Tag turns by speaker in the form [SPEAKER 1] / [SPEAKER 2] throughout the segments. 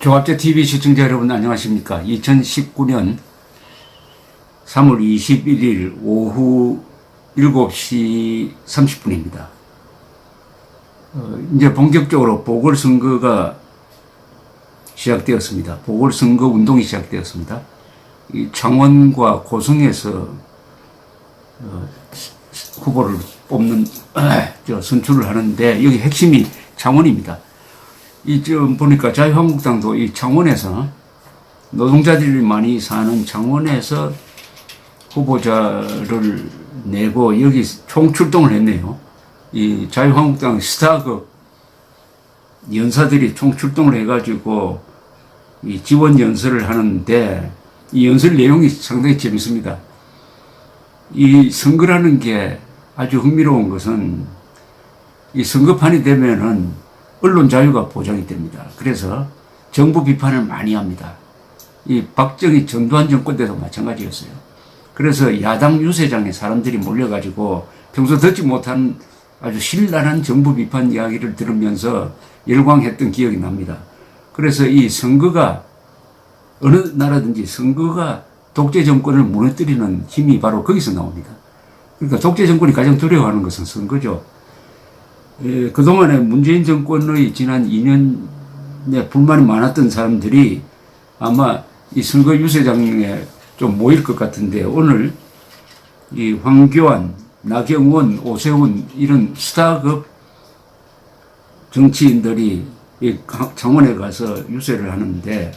[SPEAKER 1] 조합제TV 시청자 여러분 안녕하십니까. 2019년 3월 21일 오후 7시 30분입니다. 이제 본격적으로 보궐선거가 시작되었습니다. 보궐선거 운동이 시작되었습니다. 이 창원과 고성에서 후보를 뽑는 선출을 하는데 여기 핵심이 창원입니다. 좀 보니까 자유한국당도 이 창원에서 노동자들이 많이 사는 창원에서 후보자를 내고 여기 총출동을 했네요. 이 자유한국당 스타급 연사들이 총출동을 해가지고 이 지원 연설을 하는데 이 연설 내용이 상당히 재밌습니다. 이 선거라는 게 아주 흥미로운 것은 이 선거판이 되면은 언론 자유가 보장이 됩니다. 그래서 정부 비판을 많이 합니다. 이 박정희 전두환 정권 때도 마찬가지였어요. 그래서 야당 유세장에 사람들이 몰려가지고 평소 듣지 못한 아주 신랄한 정부 비판 이야기를 들으면서 열광했던 기억이 납니다. 그래서 이 선거가 어느 나라든지 선거가 독재 정권을 무너뜨리는 힘이 바로 거기서 나옵니다. 그러니까 독재 정권이 가장 두려워하는 것은 선거죠. 그동안에 문재인 정권의 지난 2년에 불만이 많았던 사람들이 아마 이 선거 유세장에 좀 모일 것 같은데 오늘 이 황교안, 나경원, 오세훈 이런 스타급 정치인들이 이 창원에 가서 유세를 하는데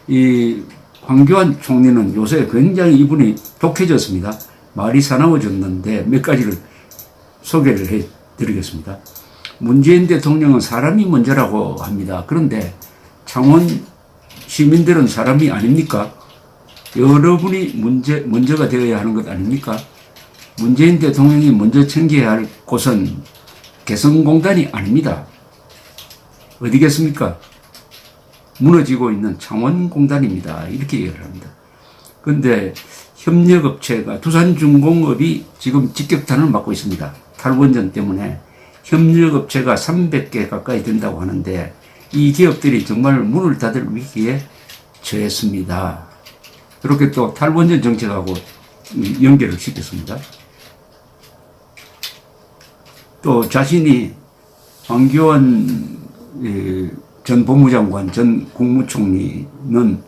[SPEAKER 1] 이 황교안 총리는 요새 굉장히 이분이 독해졌습니다. 말이 사나워졌는데 몇 가지를 소개를 해드리겠습니다. 문재인 대통령은 사람이 먼저라고 합니다. 그런데 창원 시민들은 사람이 아닙니까? 여러분이 먼저가 되어야 하는 것 아닙니까? 문재인 대통령이 먼저 챙겨야 할 곳은 개성공단이 아닙니다. 어디겠습니까? 무너지고 있는 창원공단입니다. 이렇게 얘기를 합니다. 그런데 협력업체가 두산중공업이 지금 직격탄을 맞고 있습니다. 탈원전 때문에 협력업체가 300개 가까이 된다고 하는데 이 기업들이 정말 문을 닫을 위기에 처했습니다. 그렇게 또 탈원전 정책하고 연결을 시켰습니다. 또 자신이 황교안 전 법무장관, 전 국무총리는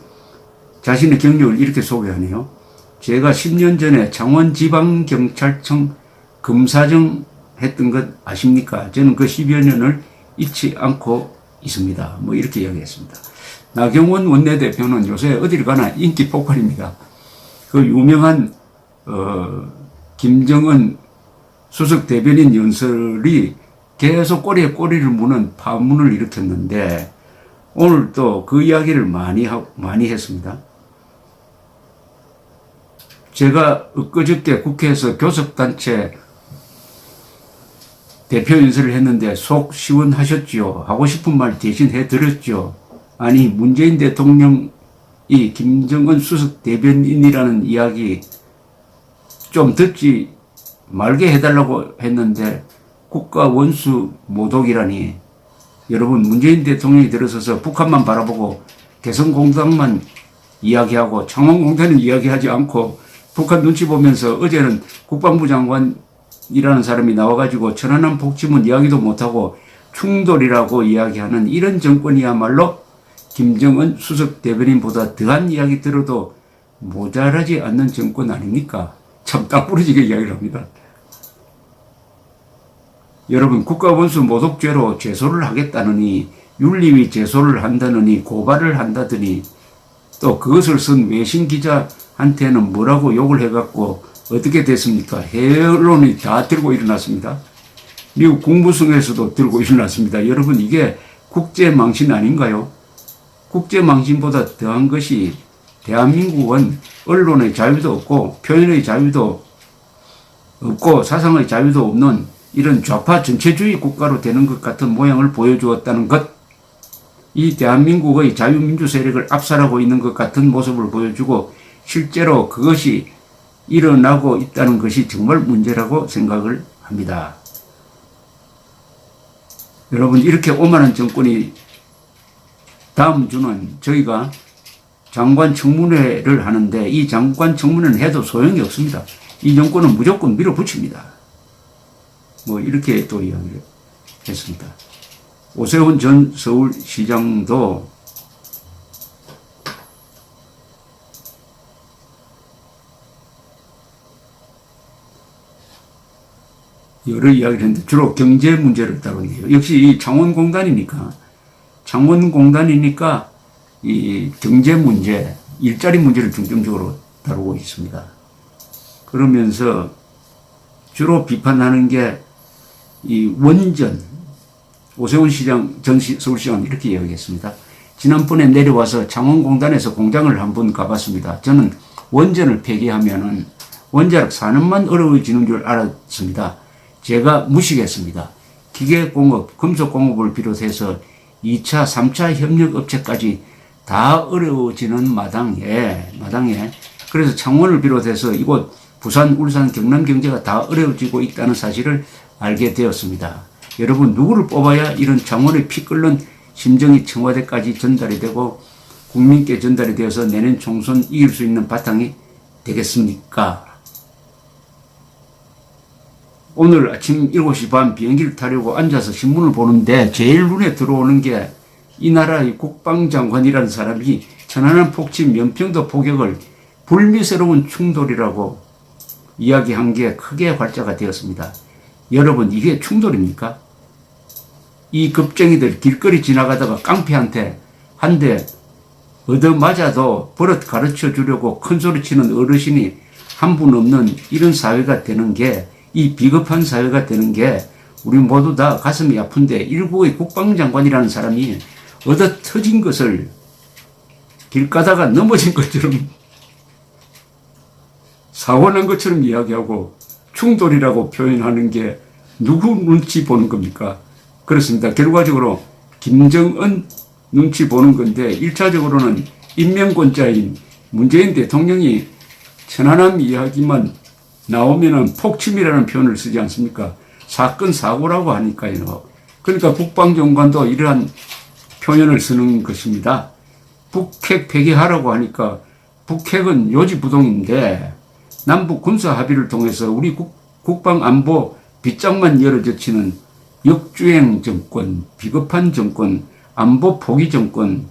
[SPEAKER 1] 자신의 경력을 이렇게 소개하네요. 제가 10년 전에 창원지방경찰청 검사장 했던 것 아십니까? 저는 그 10여 년을 잊지 않고 있습니다. 뭐 이렇게 이야기했습니다. 나경원 원내대표는 요새 어딜 가나 인기 폭발입니다. 그 유명한 김정은 수석 대변인 연설이 계속 꼬리에 꼬리를 무는 파문을 일으켰는데 오늘 또 그 이야기를 많이 했습니다. 제가 엊그저께 국회에서 교섭단체 대표 연설을 했는데 속 시원하셨지요? 하고 싶은 말 대신 해드렸죠. 아니 문재인 대통령이 김정은 수석 대변인이라는 이야기 좀 듣지 말게 해달라고 했는데 국가 원수 모독이라니. 여러분 문재인 대통령이 들어서서 북한만 바라보고 개성공단만 이야기하고 창원공단은 이야기하지 않고 북한 눈치 보면서 어제는 국방부 장관이라는 사람이 나와가지고 천안함 폭침은 이야기도 못하고 충돌이라고 이야기하는 이런 정권이야말로 김정은 수석 대변인보다 더한 이야기 들어도 모자라지 않는 정권 아닙니까? 참 딱 부러지게 이야기를 합니다. 여러분 국가원수 모독죄로 제소를 하겠다느니 윤리위 제소를 한다느니 고발을 한다더니 또 그것을 쓴 외신 기자한테는 뭐라고 욕을 해갖고 어떻게 됐습니까? 해외 언론이 다 들고 일어났습니다. 미국 국무성에서도 들고 일어났습니다. 여러분 이게 국제망신 아닌가요? 국제망신보다 더한 것이 대한민국은 언론의 자유도 없고 표현의 자유도 없고 사상의 자유도 없는 이런 좌파 전체주의 국가로 되는 것 같은 모양을 보여주었다는 것, 이 대한민국의 자유민주 세력을 압살하고 있는 것 같은 모습을 보여주고 실제로 그것이 일어나고 있다는 것이 정말 문제라고 생각을 합니다. 여러분 이렇게 오만한 정권이 다음 주는 저희가 장관 청문회를 하는데 이 장관 청문회는 해도 소용이 없습니다. 이 정권은 무조건 밀어붙입니다. 뭐 이렇게 또 이야기를 했습니다. 오세훈 전 서울시장도 여러 이야기를 했는데 주로 경제 문제를 다루네요. 역시 이 창원공단이니까 이 경제 문제, 일자리 문제를 중점적으로 다루고 있습니다. 그러면서 주로 비판하는 게 이 원전, 오세훈 시장, 전 서울시장은 이렇게 이야기했습니다. 지난번에 내려와서 창원공단에서 공장을 한번 가봤습니다. 저는 원전을 폐기하면은 원자력 산업만 어려워지는 줄 알았습니다. 제가 무식했습니다. 기계공업, 금속공업을 비롯해서 2차, 3차 협력업체까지 다 어려워지는 마당에 그래서 창원을 비롯해서 이곳 부산, 울산, 경남 경제가 다 어려워지고 있다는 사실을 알게 되었습니다. 여러분 누구를 뽑아야 이런 창원의 피 끓는 심정이 청와대까지 전달이 되고 국민께 전달이 되어서 내년 총선 이길 수 있는 바탕이 되겠습니까? 오늘 아침 7시 반 비행기를 타려고 앉아서 신문을 보는데 제일 눈에 들어오는 게 이 나라의 국방장관이라는 사람이 천안함 폭침, 연평도 포격을 불미스러운 충돌이라고 이야기한 게 크게 활자가 되었습니다. 여러분 이게 충돌입니까? 이 겁쟁이들 길거리 지나가다가 깡패한테 한 대 얻어맞아도 버릇 가르쳐 주려고 큰소리 치는 어르신이 한 분 없는 이런 사회가 되는 게, 이 비겁한 사회가 되는 게 우리 모두 다 가슴이 아픈데 일국의 국방장관이라는 사람이 얻어 터진 것을 길 가다가 넘어진 것처럼 사고 난 것처럼 이야기하고 충돌이라고 표현하는 게 누구 눈치 보는 겁니까? 그렇습니다. 결과적으로 김정은 눈치 보는 건데 1차적으로는 인명권자인 문재인 대통령이 천안함 이야기만 나오면은 폭침이라는 표현을 쓰지 않습니까? 사건 사고라고 하니까요. 그러니까 국방장관도 이러한 표현을 쓰는 것입니다. 북핵 폐기하라고 하니까 북핵은 요지부동인데 남북 군사 합의를 통해서 우리 국방안보 빗장만 열어젖히는 역주행 정권, 비겁한 정권, 안보 포기 정권,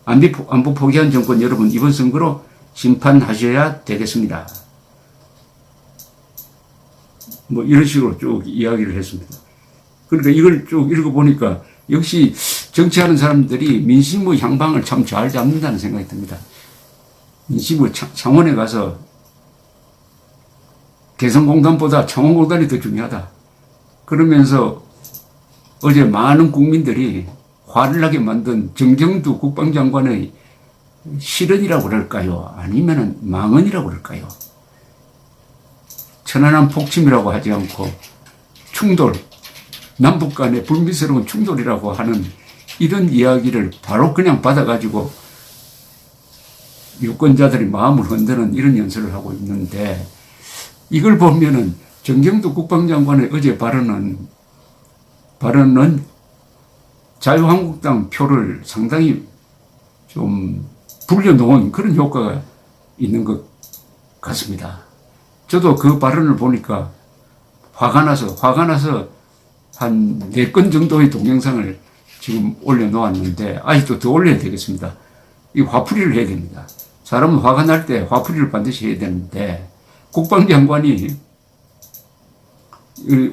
[SPEAKER 1] 안보 포기한 정권, 여러분 이번 선거로 심판하셔야 되겠습니다. 뭐 이런 식으로 쭉 이야기를 했습니다. 그러니까 이걸 쭉 읽어보니까 역시 정치하는 사람들이 민심의 향방을 참 잘 잡는다는 생각이 듭니다. 민심의 창원에 가서 개성공단보다 창원공단이 더 중요하다. 그러면서 어제 많은 국민들이 화를 나게 만든 정경두 국방장관의 실언이라고 그럴까요? 아니면 망언이라고 그럴까요? 천안함 폭침이라고 하지 않고 충돌, 남북 간의 불미스러운 충돌이라고 하는 이런 이야기를 바로 그냥 받아가지고 유권자들이 마음을 흔드는 이런 연설을 하고 있는데, 이걸 보면은 정경두 국방장관의 어제 발언은 자유한국당 표를 상당히 좀 불려놓은 그런 효과가 있는 것 같습니다. 저도 그 발언을 보니까 화가 나서 한 4건 정도의 동영상을 지금 올려놓았는데 아직도 더 올려야 되겠습니다. 이 화풀이를 해야 됩니다. 사람은 화가 날 때 화풀이를 반드시 해야 되는데, 국방장관이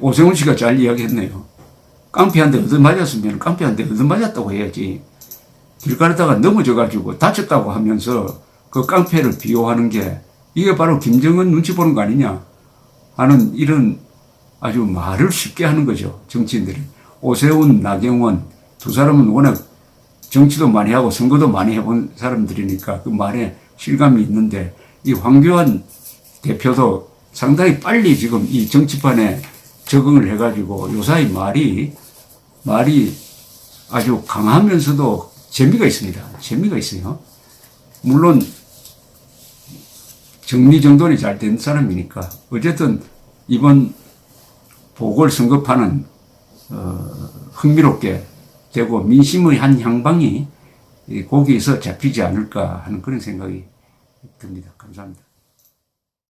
[SPEAKER 1] 오세훈 씨가 잘 이야기했네요. 깡패한테 얻어맞았으면 깡패한테 얻어맞았다고 해야지. 길 가다가 넘어져가지고 다쳤다고 하면서 그 깡패를 비호하는 게 이게 바로 김정은 눈치 보는 거 아니냐 하는 이런 아주 말을 쉽게 하는 거죠. 정치인들이. 오세훈, 나경원 두 사람은 워낙 정치도 많이 하고 선거도 많이 해본 사람들이니까 그 말에 실감이 있는데, 이 황교안 대표도 상당히 빨리 지금 이 정치판에 적응을 해가지고 요사이 말이 아주 강하면서도 재미가 있습니다. 재미가 있어요. 물론 정리정돈이 잘 된 사람이니까 어쨌든 이번 보궐선거판은 흥미롭게 되고 민심의 한 향방이 거기에서 잡히지 않을까 하는 그런 생각이 듭니다. 감사합니다.